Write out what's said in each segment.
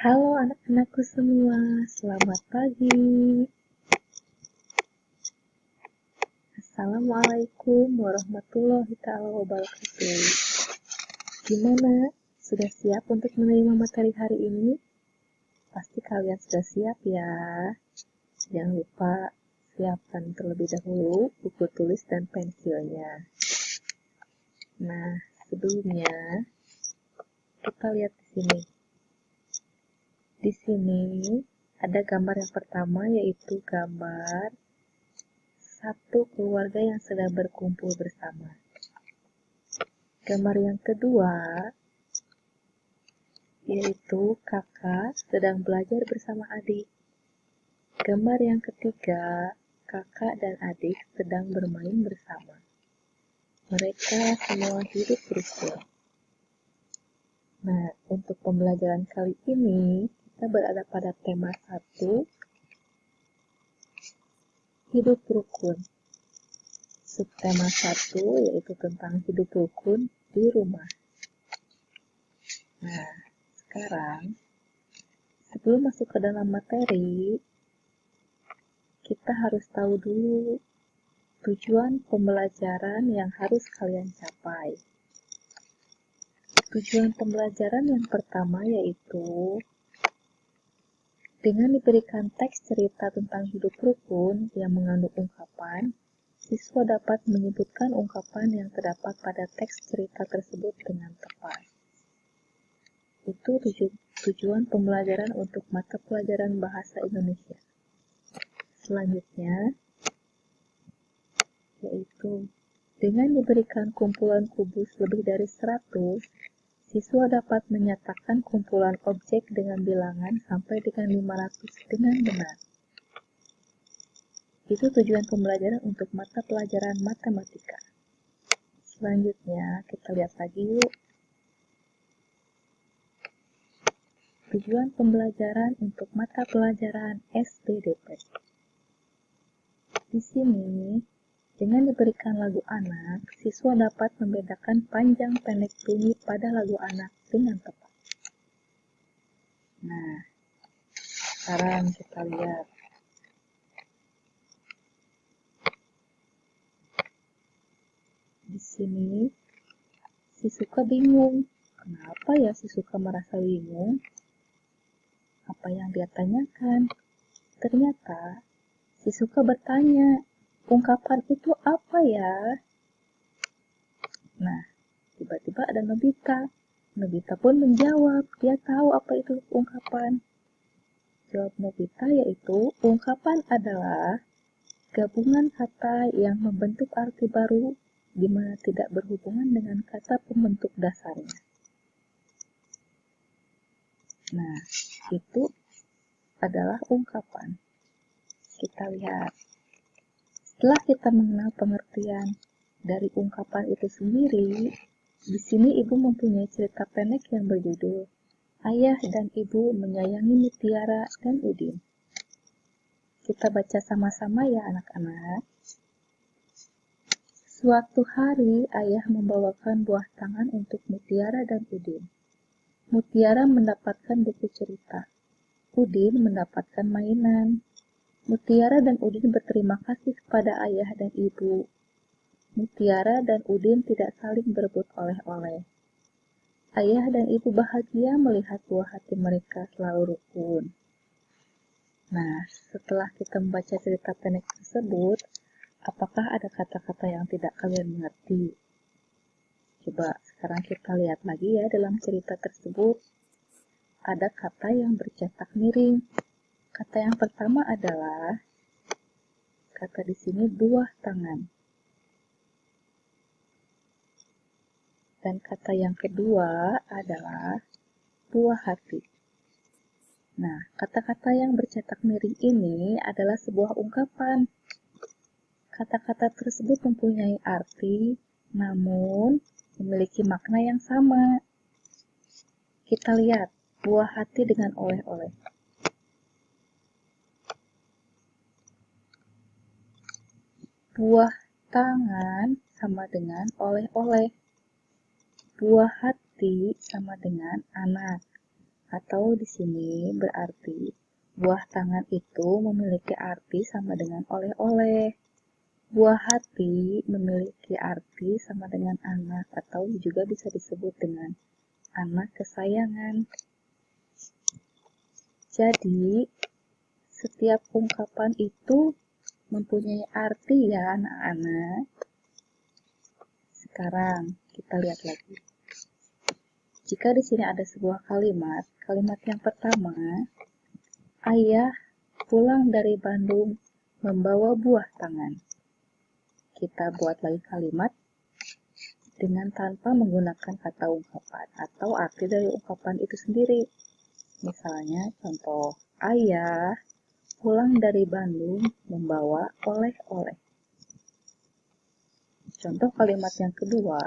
Halo anak-anakku semua, selamat pagi. Assalamualaikum warahmatullahi wabarakatuh. Gimana? Sudah siap untuk menerima materi hari ini? Pasti kalian sudah siap ya. Jangan lupa siapkan terlebih dahulu buku tulis dan pensilnya. Nah, sebelumnya kita lihat di sini. Di sini ada gambar yang pertama, yaitu gambar satu keluarga yang sedang berkumpul bersama. Gambar yang kedua, yaitu kakak sedang belajar bersama adik. Gambar yang ketiga, kakak dan adik sedang bermain bersama. Mereka semua hidup rukun. Nah, untuk pembelajaran kali ini, kita berada pada tema 1, hidup rukun. Subtema 1 yaitu tentang hidup rukun di rumah. Nah, sekarang sebelum masuk ke dalam materi, kita harus tahu dulu tujuan pembelajaran yang harus kalian capai. Tujuan pembelajaran yang pertama yaitu dengan diberikan teks cerita tentang hidup rukun yang mengandung ungkapan, siswa dapat menyebutkan ungkapan yang terdapat pada teks cerita tersebut dengan tepat. Itu tujuan pembelajaran untuk mata pelajaran Bahasa Indonesia. Selanjutnya, yaitu dengan diberikan kumpulan kubus lebih dari 100, siswa dapat menyatakan kumpulan objek dengan bilangan sampai dengan 500 dengan benar. Itu tujuan pembelajaran untuk mata pelajaran matematika. Selanjutnya, kita lihat lagi yuk. Tujuan pembelajaran untuk mata pelajaran SPDP. Di sini, dengan diberikan lagu anak, siswa dapat membedakan panjang pendek bunyi pada lagu anak dengan tepat. Nah, sekarang kita lihat. Di sini, si Suka bingung. Kenapa ya si Suka merasa bingung? Apa yang dia tanyakan? Ternyata, si Suka bertanya, ungkapan itu apa ya? Nah, tiba-tiba ada Nobita. Nobita pun menjawab, dia tahu apa itu ungkapan. Jawab Nobita yaitu, ungkapan adalah gabungan kata yang membentuk arti baru di mana tidak berhubungan dengan kata pembentuk dasarnya. Nah, itu adalah ungkapan. Kita lihat. Setelah kita mengenal pengertian dari ungkapan itu sendiri, di sini ibu mempunyai cerita pendek yang berjudul Ayah dan Ibu Menyayangi Mutiara dan Udin. Kita baca sama-sama ya anak-anak. Suatu hari ayah membawakan buah tangan untuk Mutiara dan Udin. Mutiara mendapatkan buku cerita. Udin mendapatkan mainan. Mutiara dan Udin berterima kasih kepada ayah dan ibu. Mutiara dan Udin tidak saling berebut oleh-oleh. Ayah dan ibu bahagia melihat buah hati mereka selalu rukun. Nah, setelah kita membaca cerita pendek tersebut, apakah ada kata-kata yang tidak kalian mengerti? Coba sekarang kita lihat lagi ya dalam cerita tersebut. Ada kata yang bercetak miring. Kata yang pertama adalah kata di sini buah tangan. Dan kata yang kedua adalah buah hati. Nah, kata-kata yang bercetak miring ini adalah sebuah ungkapan. Kata-kata tersebut mempunyai arti, namun memiliki makna yang sama. Kita lihat buah hati dengan oleh-oleh. Buah tangan sama dengan oleh-oleh. Buah hati sama dengan anak. Atau di sini berarti buah tangan itu memiliki arti sama dengan oleh-oleh. Buah hati memiliki arti sama dengan anak atau juga bisa disebut dengan anak kesayangan. Jadi, setiap ungkapan itu mempunyai arti ya anak-anak. Sekarang kita lihat lagi. Jika di sini ada sebuah kalimat yang pertama, ayah pulang dari Bandung membawa buah tangan. Kita buat lagi kalimat dengan tanpa menggunakan kata ungkapan atau arti dari ungkapan itu sendiri. Misalnya contoh, ayah pulang dari Bandung membawa oleh-oleh. Contoh kalimat yang kedua,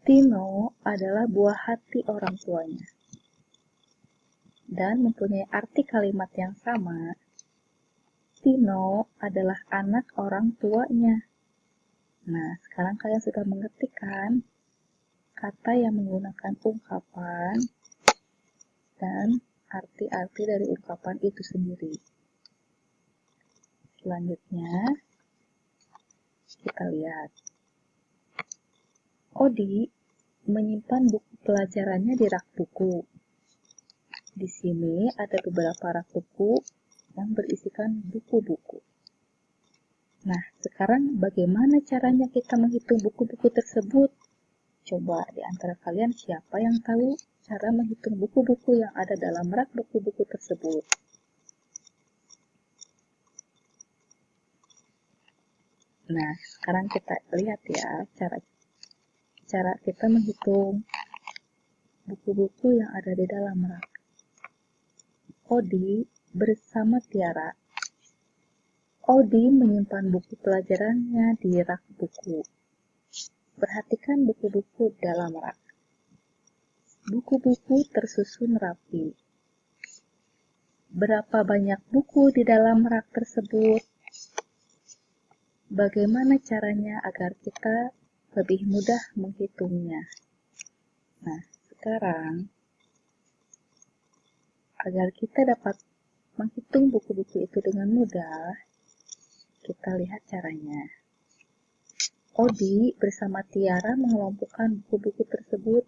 Tino adalah buah hati orang tuanya. Dan mempunyai arti kalimat yang sama, Tino adalah anak orang tuanya. Nah, sekarang kalian sudah mengerti kan kata yang menggunakan ungkapan dan arti-arti dari ungkapan itu sendiri. Selanjutnya, kita lihat. Odi menyimpan buku pelajarannya di rak buku. Di sini ada beberapa rak buku yang berisikan buku-buku. Nah, sekarang bagaimana caranya kita menghitung buku-buku tersebut? Coba di antara kalian siapa yang tahu cara menghitung buku-buku yang ada dalam rak buku-buku tersebut? Nah, sekarang kita lihat ya cara kita menghitung buku-buku yang ada di dalam rak. Odi bersama Tiara. Odi menyimpan buku pelajarannya di rak buku. Perhatikan buku-buku dalam rak. Buku-buku tersusun rapi. Berapa banyak buku di dalam rak tersebut? Bagaimana caranya agar kita lebih mudah menghitungnya? Nah, sekarang agar kita dapat menghitung buku-buku itu dengan mudah, kita lihat caranya. Odi bersama Tiara mengelompokkan buku-buku tersebut.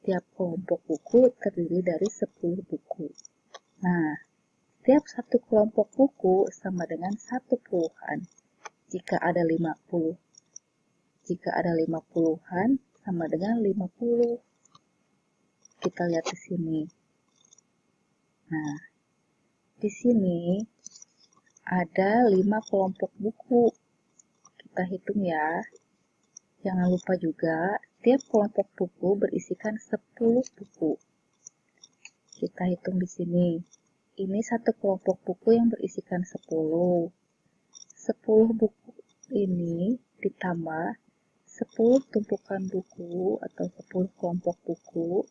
Tiap kelompok buku terdiri dari 10 buku. Nah, setiap satu kelompok buku sama dengan 1 puluhan. Jika ada 50-an sama dengan 50. Kita lihat di sini. Nah, di sini ada 5 kelompok buku. Kita hitung ya. Jangan lupa juga, tiap kelompok buku berisikan 10 buku. Kita hitung di sini. Ini satu kelompok buku yang berisikan 10. 10 buku ini ditambah 10 tumpukan buku atau 10 kelompok buku,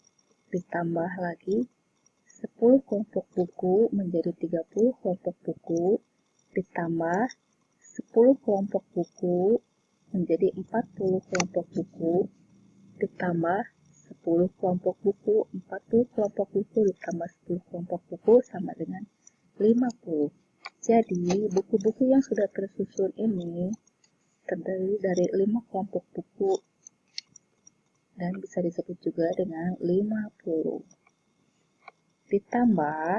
ditambah lagi 10 kelompok buku menjadi 30 kelompok buku, ditambah 10 kelompok buku menjadi 40 kelompok buku, ditambah 10 kelompok buku, 40 kelompok buku ditambah 10 kelompok buku sama dengan 50. Jadi, buku-buku yang sudah tersusun ini terdiri dari 5 kelompok buku dan bisa disebut juga dengan 50. Ditambah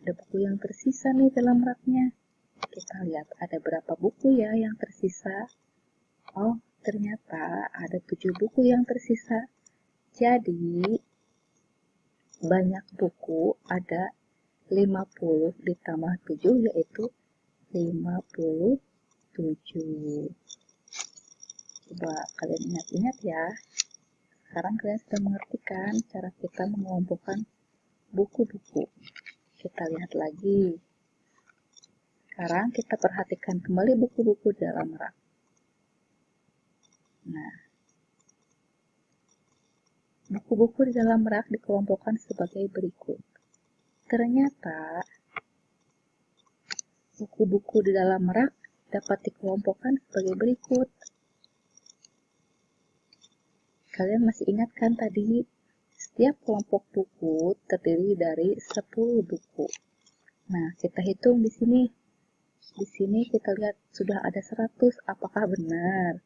ada buku yang tersisa nih dalam raknya. Kita lihat ada berapa buku ya yang tersisa. Oh, ternyata ada 7 buku yang tersisa. Jadi, banyak buku ada 50 ditambah 7 yaitu 57. Coba kalian ingat-ingat ya. Sekarang kalian sudah mengerti kan cara kita mengelompokkan buku-buku. Kita lihat lagi. Sekarang kita perhatikan kembali buku-buku dalam rak. Nah, buku-buku di dalam rak dikelompokkan sebagai berikut. Ternyata, buku-buku di dalam rak dapat dikelompokkan sebagai berikut. Kalian masih ingat kan tadi Setiap kelompok buku terdiri dari 10 buku. Nah, kita hitung di sini. Di sini kita lihat sudah ada 100. Apakah benar?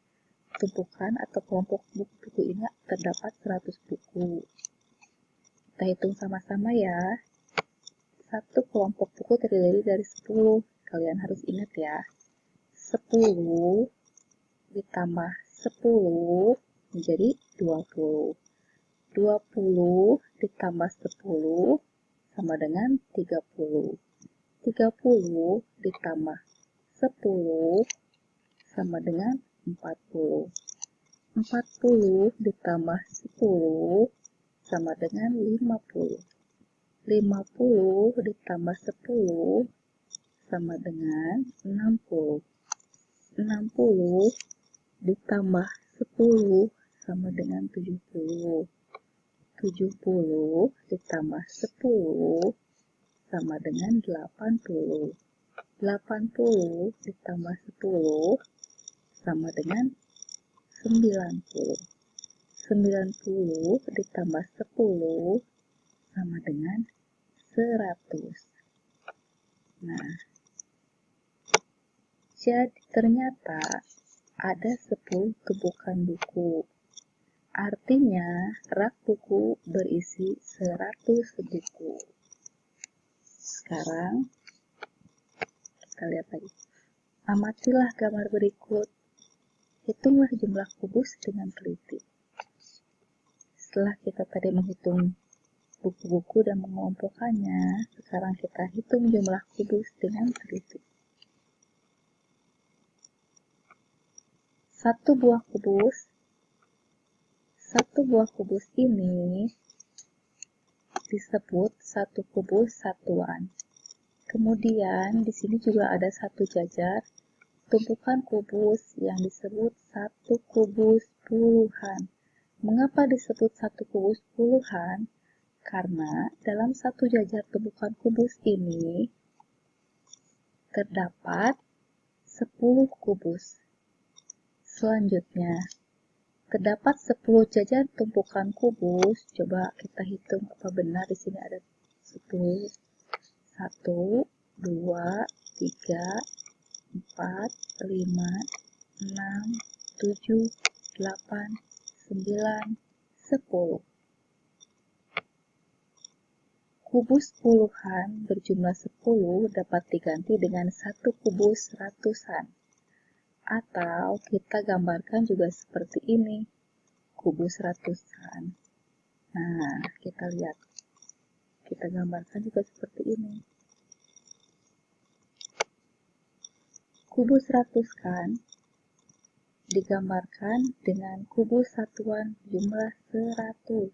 Tumpukan atau kelompok buku-buku ini terdapat 100 buku. Kita hitung sama-sama ya. Satu kelompok buku terdiri dari 10. Kalian harus ingat ya. 10 ditambah 10 menjadi 20. 20 ditambah 10 sama dengan 30. 30 ditambah 10 sama dengan 40. 40 ditambah 10 sama dengan 50. 50 ditambah 10 sama dengan 60. 60 ditambah 10 sama dengan 70. 70 ditambah 10 sama dengan 80. 80 ditambah 10 sama dengan 90. 90 ditambah 10 sama dengan 100. Nah, jadi ternyata ada 10 tumpukan buku. Artinya, rak buku berisi 100 buku. Sekarang, kita lihat lagi. Amatilah gambar berikut. Hitunglah jumlah kubus dengan teliti. Setelah kita tadi menghitung buku-buku dan mengelompokkannya, sekarang kita hitung jumlah kubus dengan teliti. Satu buah kubus ini disebut satu kubus satuan. Kemudian di sini juga ada satu jajar tumpukan kubus yang disebut satu kubus puluhan. Mengapa disebut satu kubus puluhan? Karena dalam satu jajar tumpukan kubus ini terdapat 10 kubus. Selanjutnya, terdapat 10 jajar tumpukan kubus. Coba kita hitung apa benar di sini ada 10. 1, 2, 3, 4, 5, 6, 7, 8, 9, 10. Kubus puluhan berjumlah 10 dapat diganti dengan satu kubus ratusan. Atau kita gambarkan juga seperti ini, kubus ratusan. Nah, kita lihat. Kita gambarkan juga seperti ini. Kubus ratusan digambarkan dengan kubus satuan jumlah 100.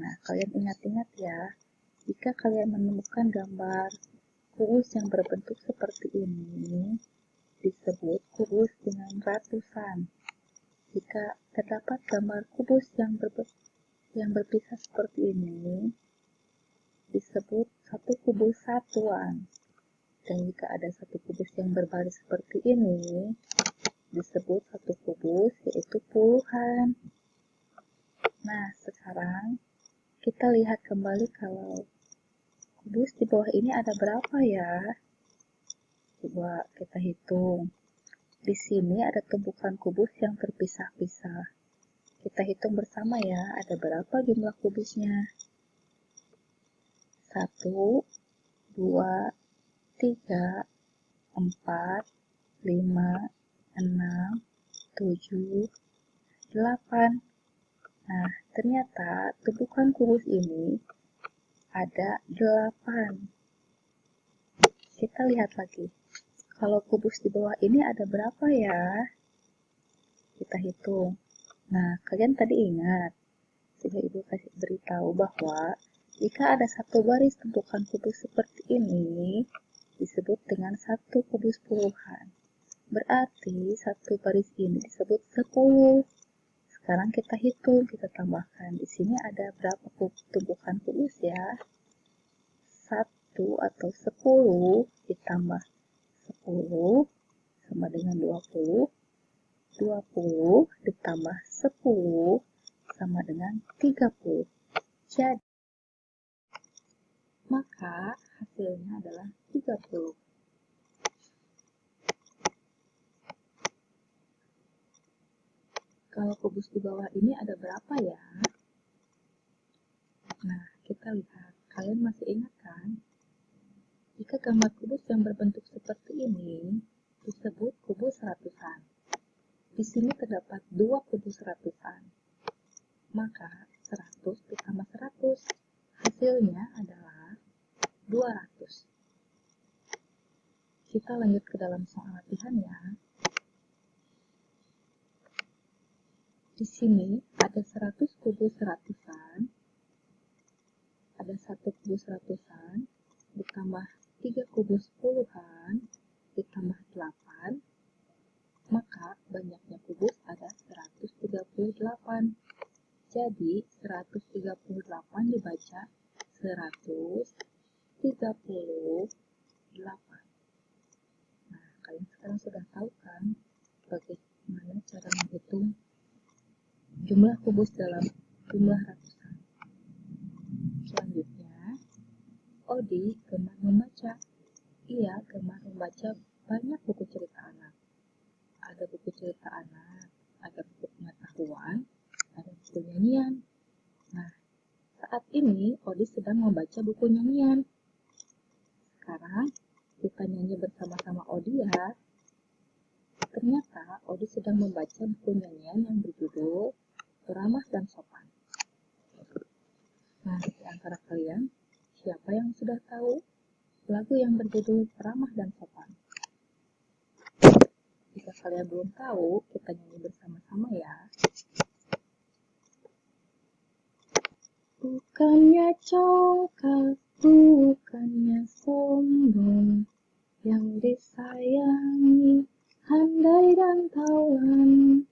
Nah, kalian ingat-ingat ya, jika kalian menemukan gambar kubus yang berbentuk seperti ini, disebut kubus dengan ratusan. Jika terdapat gambar kubus yang berpisah seperti ini, disebut satu kubus satuan. Dan jika ada satu kubus yang berbaris seperti ini, disebut satu kubus yaitu puluhan. Nah, sekarang kita lihat kembali kalau kubus di bawah ini ada berapa ya? Coba kita hitung. Di sini ada tumpukan kubus yang terpisah-pisah. Kita hitung bersama ya, ada berapa jumlah kubusnya? 1, 2, 3, 4, 5, 6, 7, 8. Nah, ternyata tumpukan kubus ini ada 8. Kita lihat lagi. Kalau kubus di bawah ini ada berapa ya? Kita hitung. Nah, kalian tadi ingat, sudah Ibu kasih beritahu bahwa jika ada satu baris tumpukan kubus seperti ini, disebut dengan satu kubus puluhan. Berarti satu baris ini disebut 10. Sekarang kita hitung, kita tambahkan. Di sini ada berapa tumpukan kubus ya? 1 atau 10 ditambah 10 sama dengan 20. 20 ditambah 10 sama dengan 30. Jadi, maka hasilnya adalah 30. Kalau kubus di bawah ini ada berapa ya? Nah, kita lihat. Kalian masih ingat kan? Jika gambar kubus yang berbentuk seperti ini disebut kubus ratusan. Di sini terdapat 2 kubus ratusan. Maka 100 ditambah 100. Hasilnya adalah 200. Kita lanjut ke dalam soal latihan ya. Di sini ada 100 kubus ratusan, ada 1 kubus ratusan, ditambah 3 kubus puluhan, ditambah 8, maka banyaknya kubus ada 138. Jadi 138 dibaca 138. Nah, kalian sekarang sudah tahu kan bagaimana cara menghitung jumlah kubus dalam jumlah ratusan. Selanjutnya, Odi gemar membaca. Ia gemar membaca banyak buku cerita anak. Ada buku cerita anak, ada buku pengetahuan, ada buku nyanyian. Nah, saat ini Odi sedang membaca buku nyanyian. Sekarang kita nyanyi bersama-sama Odi ya. Ternyata Odi sedang membaca buku nyanyian yang berjudul Ramah dan Sopan. Nah, di antara kalian, siapa yang sudah tahu lagu yang berjudul Ramah dan Sopan? Jika kalian belum tahu, kita nyanyi bersama-sama ya. Bukannya congkak, bukannya sombong, yang disayangi, handai dan taulan,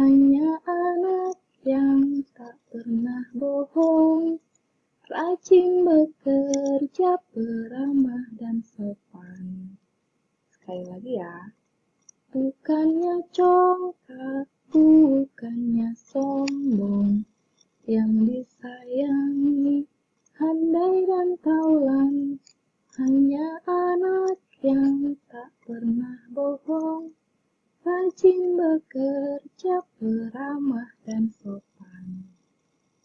hanya anak yang tak pernah bohong, rajin bekerja, beramah dan sopan. Sekali lagi ya. Bukannya congkak, bukannya sombong, yang disayangi, handai dan taulan, hanya anak yang tak pernah bohong, rajin bekerja, beramah dan sopan.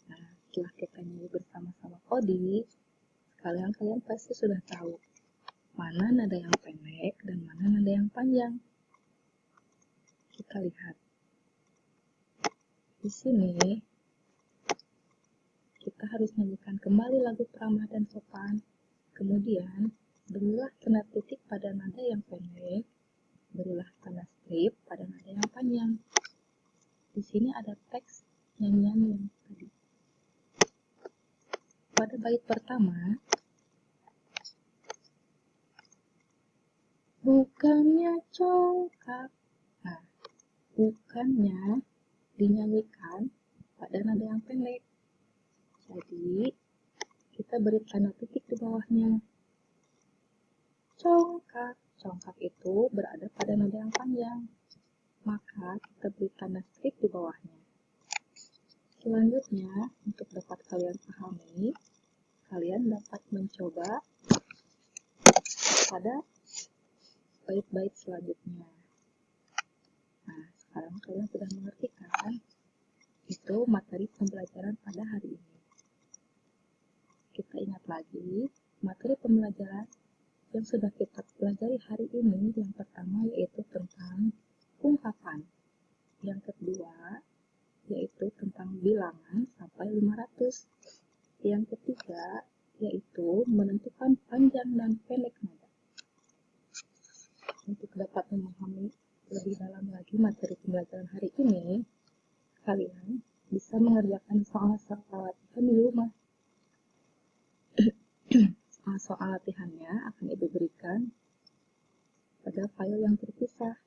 Nah, setelah kita nyanyi bersama-sama Odi, kalian pasti sudah tahu mana nada yang pendek dan mana nada yang panjang. Kita lihat. Di sini kita harus nyanyikan kembali lagu Ramah dan Sopan. Kemudian, berilah tanda titik pada nada yang pendek, berilah tanda strip pada nada yang panjang. Di sini ada teks nyanyian yang tadi. Pada bait pertama, bukannya congkak. Nah, bukannya dinyanyikan pada nada yang pendek. Jadi, kita beri tanda titik di bawahnya. Congkak. Congkak itu berada pada nada yang panjang. Maka, kita beri tanda strip di bawahnya. Selanjutnya, untuk dapat kalian pahami, kalian dapat mencoba pada bait-bait selanjutnya. Nah, sekarang kalian sudah mengerti kan? Itu materi pembelajaran pada hari ini. Kita ingat lagi, materi pembelajaran yang sudah kita pelajari hari ini, yang pertama yaitu tentang ungkapan. Yang kedua, yaitu tentang bilangan sampai 500. Yang ketiga, yaitu menentukan panjang dan pendek nada. Untuk dapat memahami lebih dalam lagi materi pembelajaran hari ini, kalian bisa mengerjakan soal-soal latihan di rumah. Soal latihannya akan Ibu berikan pada file yang terpisah.